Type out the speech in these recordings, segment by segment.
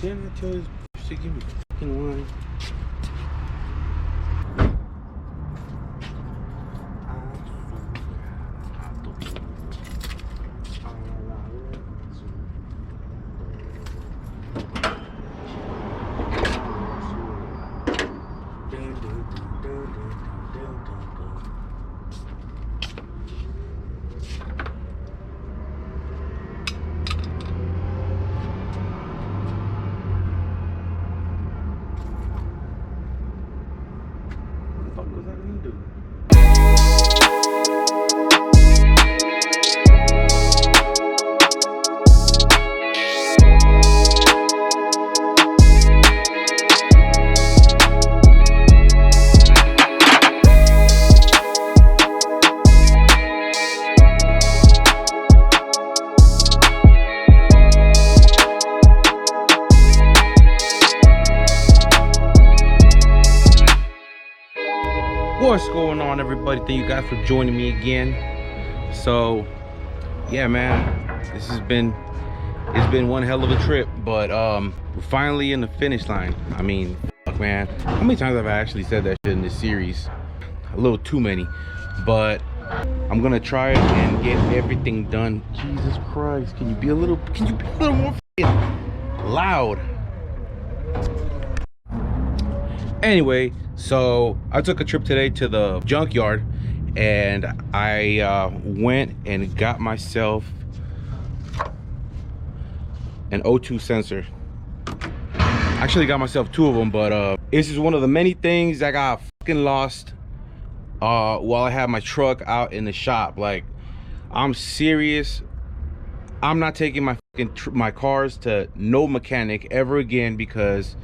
Didn't I tell you to give me the fucking line? What's going on, everybody? Thank you guys for joining me again. So yeah, man, it's been one hell of a trip, but we're finally in the finish line. I mean, fuck, man, how many times have I actually said that shit in this series? A little too many, but I'm gonna try it and get everything done. Jesus Christ, can you be a little more loud? Anyway, so I took a trip today to the junkyard, and I went and got myself an O2 sensor. Actually got myself two of them, but this is one of the many things that got fucking lost while I had my truck out in the shop. Like, I'm serious. I'm not taking my cars to no mechanic ever again, because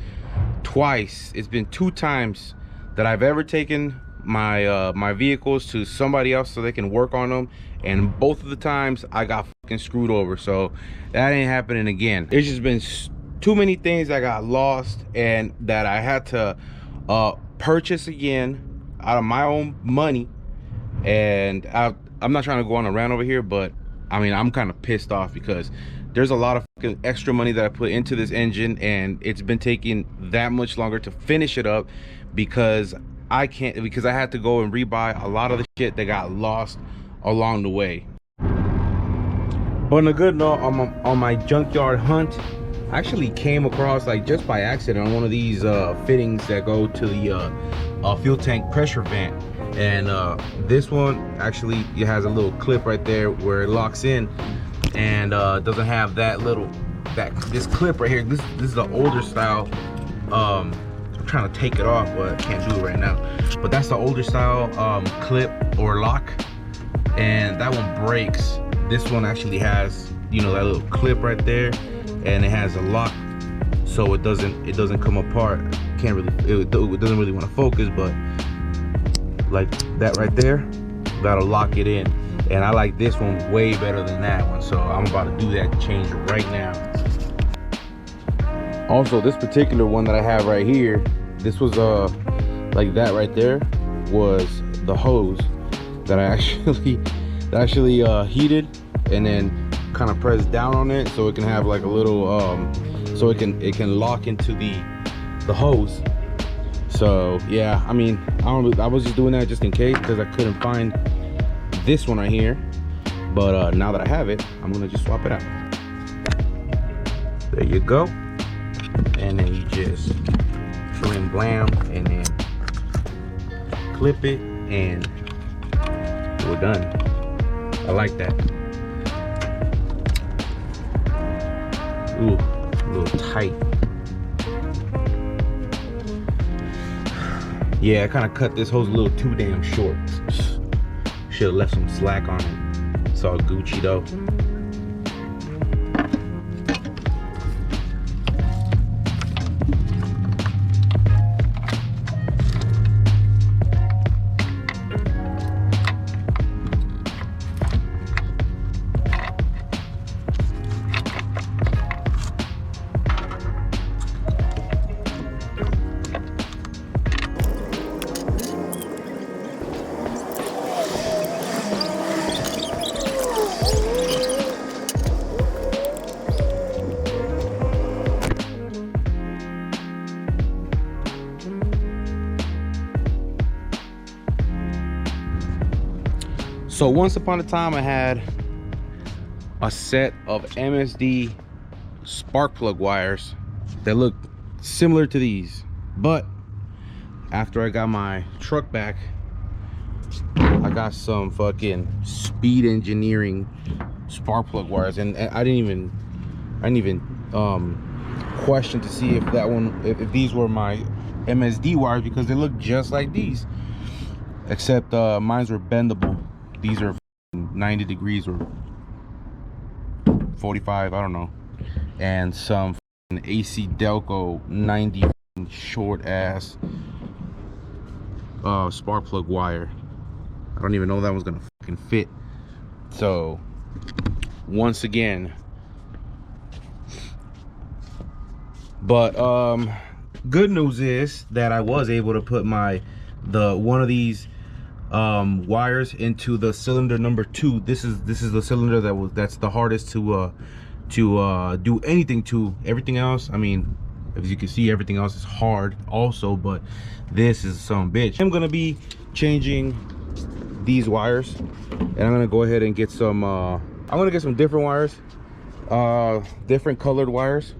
it's been 2 times that I've ever taken my my vehicles to somebody else so they can work on them, and both of the times I got fucking screwed over. So that ain't happening again. It's just been too many things that got lost and that I had to purchase again out of my own money. And I'm not trying to go on a rant over here, but I mean, I'm kind of pissed off because there's a lot of fucking extra money that I put into this engine, and it's been taking that much longer to finish it up because I had to go and rebuy a lot of the shit that got lost along the way. But on a good note, on my junkyard hunt, I actually came across, like, just by accident, on one of these fittings that go to the fuel tank pressure vent. And this one actually, it has a little clip right there where it locks in, and doesn't have this clip right here. This is the older style. I'm trying to take it off, but I can't do it right now. But that's the older style clip or lock, and that one breaks. This one actually has, you know, that little clip right there, and it has a lock, so it doesn't come apart. It doesn't really want to focus, but like that right there, that'll lock it in. And I like this one way better than that one, so I'm about to do that change right now. Also, this particular one that I have right here, this was like that right there was the hose that I actually heated, and then kind of pressed down on it so it can have like a little so it can lock into the hose. So yeah, I mean, I was just doing that just in case, because I couldn't find this one right here. But now that I have it, I'm gonna just swap it out. There you go. And then you just trim, blam, and then clip it, and we're done. I like that. Ooh, a little tight. Yeah, I kind of cut this hose a little too damn short. Should have left some slack on it. It's all Gucci though. So once upon a time I had a set of MSD spark plug wires that look similar to these, but after I got my truck back, I got some fucking Speed Engineering spark plug wires, and I didn't even question to see if that one, if these were my MSD wires, because they look just like these, except mines were bendable. These are 90 degrees or 45, I don't know, and some AC Delco 90 short ass spark plug wire. I don't even know that one's gonna fucking fit. So once again, but good news is that I was able to put one of these wires into the cylinder number 2. This is the cylinder that's the hardest to do anything to. Everything else, I mean, as you can see, everything else is hard also, but this is some bitch. I'm gonna be changing these wires, and I'm gonna go ahead and get some I'm gonna get some different wires, different colored wires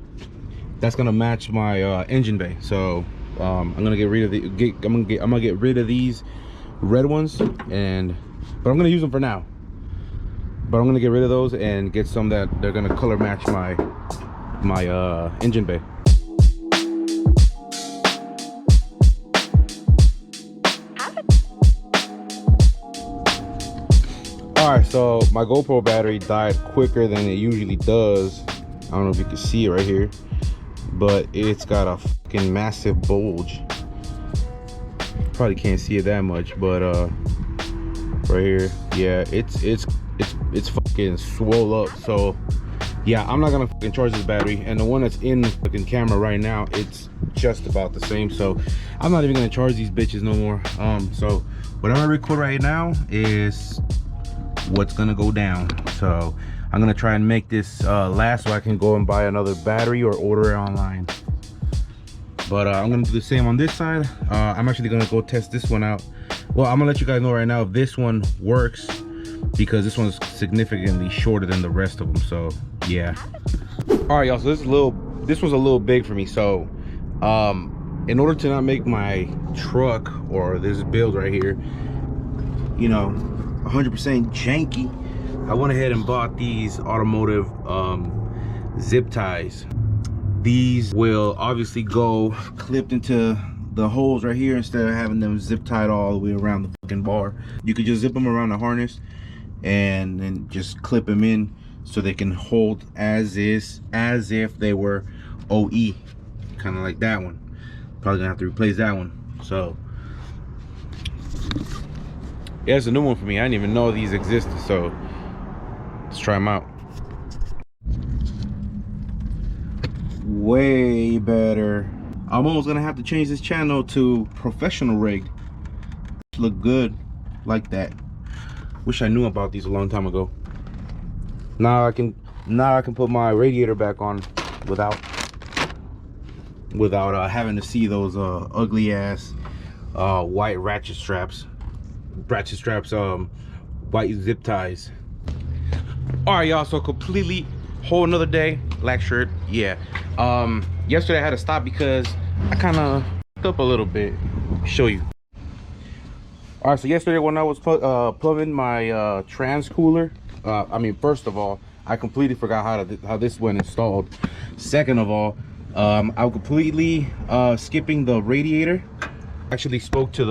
that's gonna match my engine bay. So I'm gonna get rid of I'm gonna get rid of these red ones, but I'm gonna use them for now. But I'm gonna get rid of those and get some that they're gonna color match my engine bay. All right, so my GoPro battery died quicker than it usually does. I don't know if you can see it right here, but it's got a fucking massive bulge. Probably can't see it that much, but right here, yeah, it's fucking swole up. So yeah, I'm not gonna fucking charge this battery, and the one that's in the fucking camera right now, it's just about the same. So I'm not even gonna charge these bitches no more. So whatever I record right now is what's gonna go down. So I'm gonna try and make this last so I can go and buy another battery or order it online. But I'm gonna do the same on this side. I'm actually gonna go test this one out. Well, I'm gonna let you guys know right now if this one works, because this one's significantly shorter than the rest of them. So yeah. All right, y'all, so this one's a little big for me. So in order to not make my truck or this build right here, you know, 100% janky, I went ahead and bought these automotive zip ties. These will obviously go clipped into the holes right here instead of having them zip tied all the way around the fucking bar. You could just zip them around the harness and then just clip them in so they can hold as if they were OE, kind of like that one. Probably gonna have to replace that one. So yeah, it's a new one for me. I didn't even know these existed, so let's try them out. Way better. I'm almost gonna have to change this channel to professional rigged. Look good like that. Wish I knew about these a long time ago. Now I can put my radiator back on without having to see those ugly ass white ratchet straps, white zip ties. All right, y'all, so completely whole another day. Black shirt, yeah. Yesterday I had to stop because I kind of f***ed up a little bit. Show you. All right, so yesterday when I was plumbing my trans cooler, I mean, first of all, I completely forgot how this went installed. Second of all, I'm completely skipping the radiator. Actually spoke to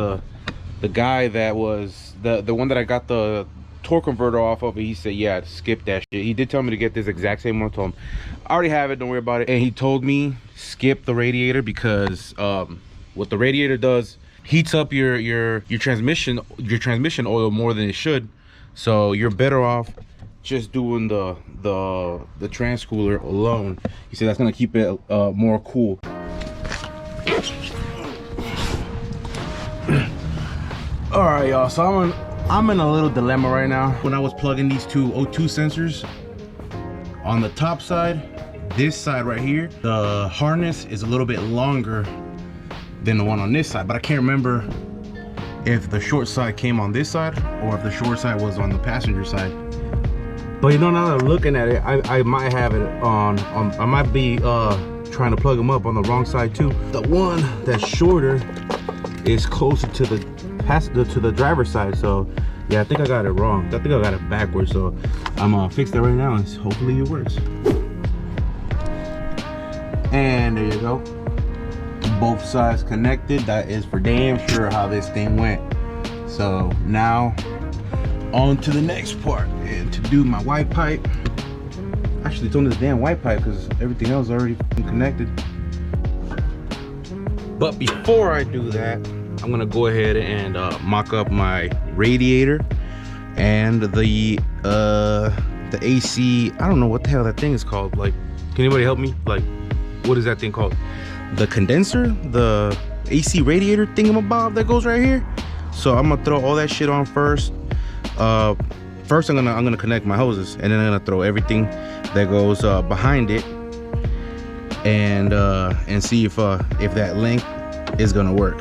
the guy that was the one that I got the torque converter off of. He said, yeah, skip that shit. He did tell me to get this exact same one. I told him I already have it, don't worry about it. And he told me skip the radiator because what the radiator does, heats up your transmission oil more than it should. So you're better off just doing the trans cooler alone. He said that's gonna keep it more cool. All right, y'all, so I'm in a little dilemma right now. When I was plugging these two O2 sensors on the top side, this side right here, the harness is a little bit longer than the one on this side, but I can't remember if the short side came on this side or if the short side was on the passenger side. But you know, now that I'm looking at it, I might have it on I might be trying to plug them up on the wrong side too. The one that's shorter is closer to the driver's side. So yeah, I think I got it wrong. I think I got it backwards. So I'm gonna fix that right now and hopefully it works. And there you go. Both sides connected. That is for damn sure how this thing went. So now on to the next part, and to do my white pipe. Actually, it's only this damn white pipe because everything else is already connected. But before I do that, I'm gonna go ahead and mock up my radiator and the AC. I don't know what the hell that thing is called. Like, can anybody help me? Like, what is that thing called? The condenser, the AC radiator thingamabob that goes right here. So I'm gonna throw all that shit on first. First I'm gonna connect my hoses, and then I'm gonna throw everything that goes behind it, and see if that length is gonna work.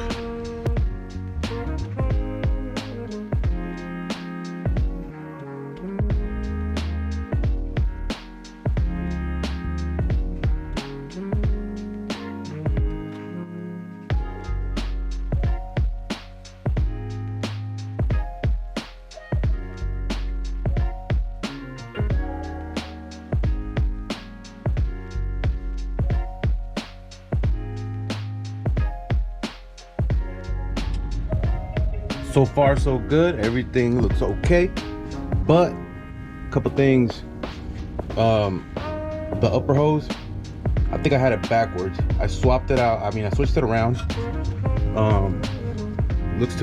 So far so good, everything looks okay, but a couple things. The upper hose, I think I had it backwards. I swapped it out. I mean, I switched it around. Looks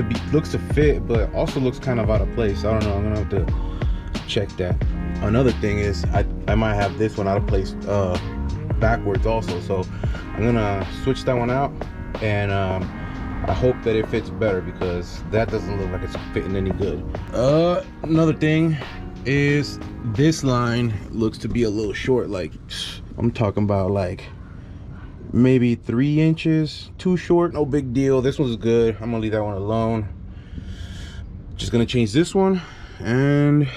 to fit, but also looks kind of out of place. I don't know, I'm gonna have to check that. Another thing is I might have this one out of place backwards also, so I'm gonna switch that one out, and I hope that it fits better because that doesn't look like it's fitting any good. Another thing is this line looks to be a little short. Like, I'm talking about like maybe 3 inches too short. No big deal. This one's good. I'm gonna leave that one alone. Just gonna change this one and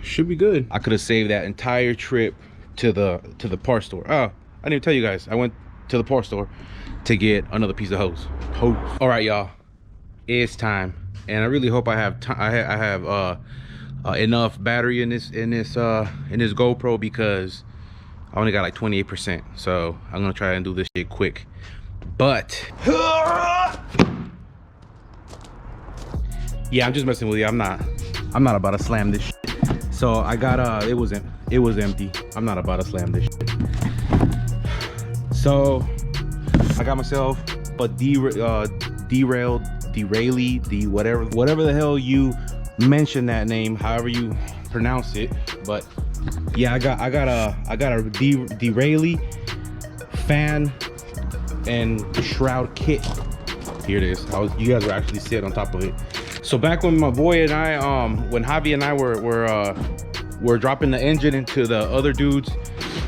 should be good. I could have saved that entire trip to the parts store. Oh, I didn't even tell you guys. I went to the parts store to get another piece of hose. All right, y'all, it's time, and I really hope I have enough battery in this GoPro, because I only got like 28%. So I'm gonna try and do this shit quick. But yeah, I'm just messing with you. I'm not about to slam this shit. So I got it was empty. I'm not about to slam this shit. So I got myself a DERALE, whatever the hell you mention that name, however you pronounce it. But yeah, I got a DERALE fan and shroud kit. Here it is. You guys were actually sitting on top of it. So back when my boy and I, when Javi and I were dropping the engine into the other dude's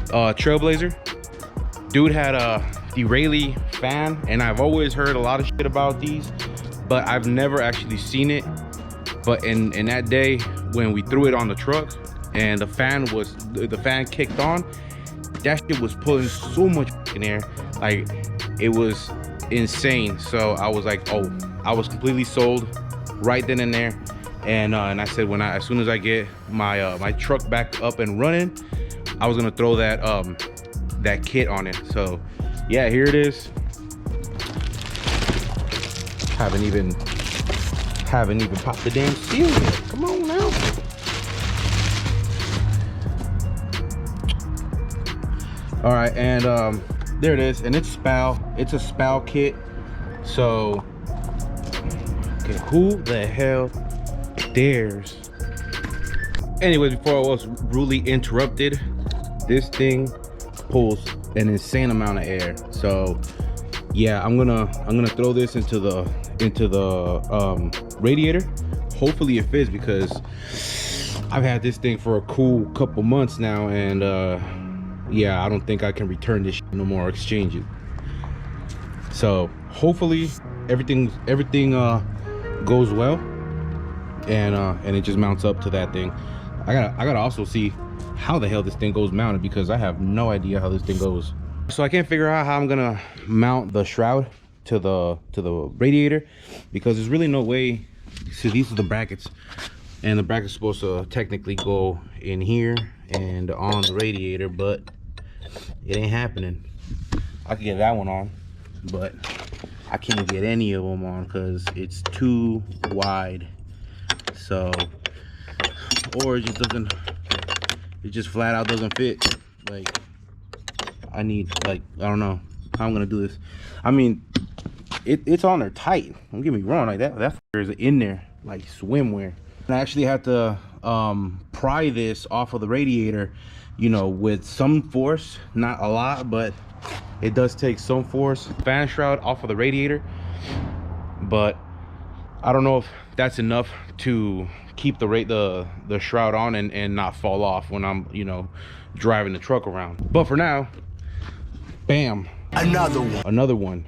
Trailblazer, dude had a DERALE fan, and I've always heard a lot of shit about these, but I've never actually seen it. But in that day when we threw it on the truck and the fan kicked on, that shit was pulling so much fucking air, like it was insane. So I was like, oh, I was completely sold right then and there. And I said, as soon as I get my my truck back up and running, I was gonna throw that kit on it. So yeah, here it is. Haven't even popped the damn seal yet. Come on now. All right, and there it is, and it's a SPAL kit. So okay, who the hell dares? Anyways, before I was rudely interrupted, this thing pulls an insane amount of air. So yeah, I'm gonna throw this into the radiator. Hopefully it fits, because I've had this thing for a cool couple months now, and yeah, I don't think I can return this shit no more or exchange it. So hopefully everything goes well, and it just mounts up to that thing. I gotta also see how the hell this thing goes mounted, because I have no idea how this thing goes. So I can't figure out how I'm gonna mount the shroud to the radiator, because there's really no way. So these are the brackets, and the bracket's supposed to technically go in here and on the radiator, but it ain't happening. I could get that one on, but I can't get any of them on because it's too wide. So, or it just doesn't, it just flat out doesn't fit. Like, I need, like, I don't know how I'm gonna do this. I mean, it's on there tight, don't get me wrong, like that is in there like swimwear. I actually have to pry this off of the radiator, you know, with some force, not a lot, but it does take some force. Fan shroud off of the radiator, but I don't know if that's enough to keep the shroud on and not fall off when I'm, you know, driving the truck around. But for now, bam, another one.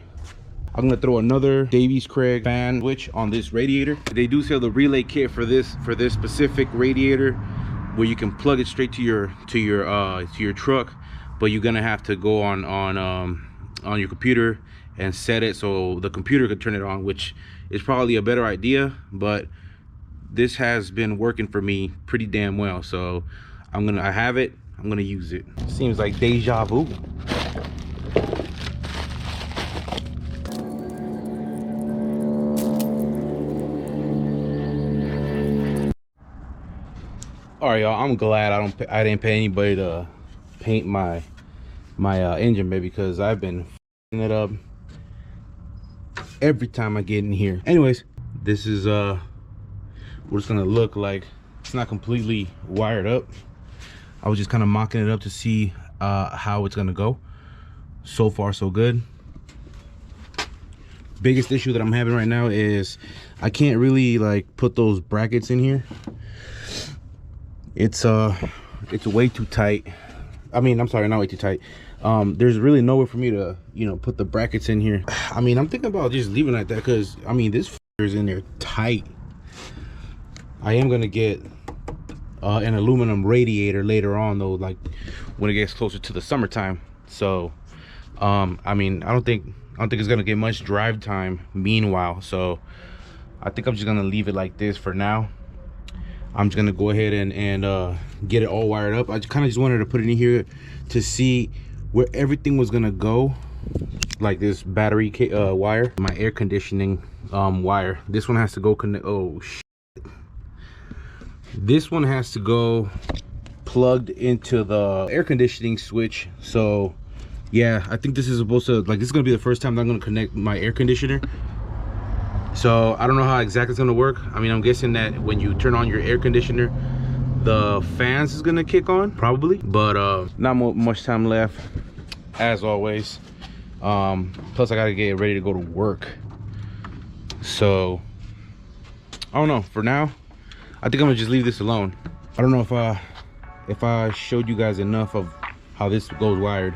I'm gonna throw another Davies Craig fan switch on this radiator. They do sell the relay kit for this specific radiator, where you can plug it straight to your truck, but you're gonna have to go on your computer and set it so the computer can turn it on, which is probably a better idea, but this has been working for me pretty damn well. So I have it, I'm gonna use it. Seems like deja vu. All right, y'all, I'm glad I didn't pay anybody to paint my engine bay, because I've been f***ing it up every time I get in here. Anyways, this is what it's gonna look like. It's not completely wired up. I was just kind of mocking it up to see how it's gonna go. So far so good. Biggest issue that I'm having right now is I can't really like put those brackets in here. It's way too tight. I mean, I'm sorry, not way too tight. There's really nowhere for me to, you know, put the brackets in here. I mean, I'm thinking about just leaving it like that, because I mean, this is in there tight. I am gonna get an aluminum radiator later on though, like when it gets closer to the summertime. So I mean, I don't think it's gonna get much drive time meanwhile, so I think I'm just gonna leave it like this for now. I'm just gonna go ahead and get it all wired up. I kind of just wanted to put it in here to see where everything was gonna go, like this battery wire, my air conditioning wire. This one has to go connect. Oh shit. This one has to go plugged into the air conditioning switch. So yeah, I think this is supposed to, like, this is gonna be the first time that I'm gonna connect my air conditioner. So I don't know how exactly it's gonna work. I mean, I'm guessing that when you turn on your air conditioner, the fans is gonna kick on, probably. But not much time left, as always. Plus I gotta get ready to go to work. So I don't know. For now, I think I'm gonna just leave this alone. I don't know if I showed you guys enough of how this goes wired.